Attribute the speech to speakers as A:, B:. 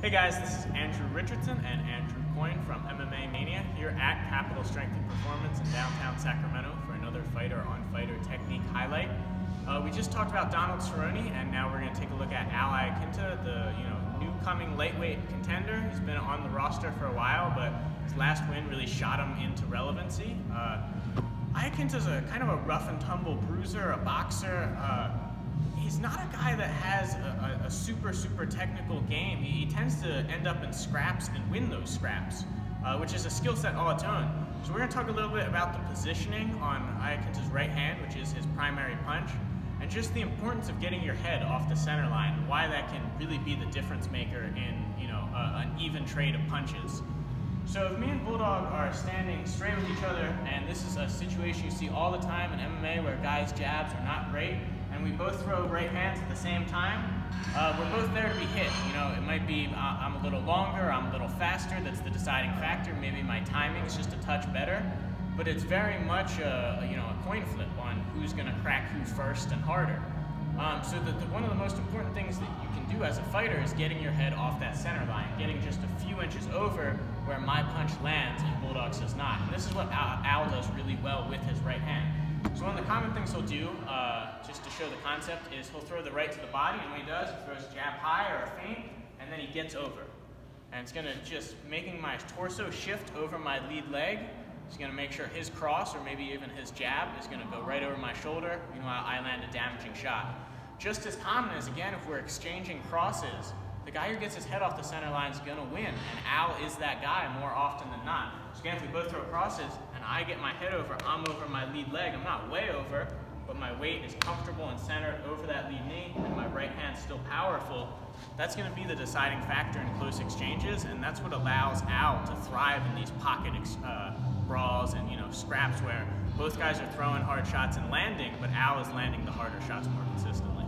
A: Hey guys, this is Andrew Richardson and Andrew Coyne from MMA Mania here at Capital Strength and Performance in downtown Sacramento for another Fighter on Fighter Technique highlight. We just talked about Donald Cerrone, and now we're going to take a look at Iaquinta, the new coming lightweight contender. He's been on the roster for a while, but his last win really shot him into relevancy. Iaquinta's a kind of a rough and tumble bruiser, a boxer. He's not a guy that has a super technical game. He tends to end up in scraps and win those scraps, which is a skill set all its own. So we're going to talk a little bit about the positioning on Iaquinta's right hand, which is his primary punch, and just the importance of getting your head off the center line, and why that can really be the difference maker in an even trade of punches. So if me and Bulldog are standing straight with each other, and this is a situation you see all the time in MMA where guys' jabs are not great, and we both throw right hands at the same time, we're both there to be hit. It might be I'm a little longer, I'm a little faster, that's the deciding factor. Maybe my timing is just a touch better, but it's very much a coin flip on who's going to crack who first and harder. So one of the most important things that you can do as a fighter is getting your head off that center line, getting just a few inches over where my punch lands and Bulldog's does not. And this is what Al does really well with his right hand. So one of the common things he'll do, just to show the concept, is he'll throw the right to the body, and when he does, he throws a jab high or a feint, and then he gets over. And it's going to just making my torso shift over my lead leg. He's going to make sure his cross, or maybe even his jab, is going to go right over my shoulder. Meanwhile, I land a damaging shot. Just as common as, again, if we're exchanging crosses, the guy who gets his head off the center line is going to win, and Al is that guy more often than not. So again, if we both throw crosses, and I get my head over, I'm over my lead leg. I'm not way over, but my weight is comfortable and centered over that lead knee, and my right hand's still powerful. That's going to be the deciding factor in close exchanges, and that's what allows Al to thrive in these pocket brawls and scraps where both guys are throwing hard shots and landing, but Al is landing the harder shots more consistently.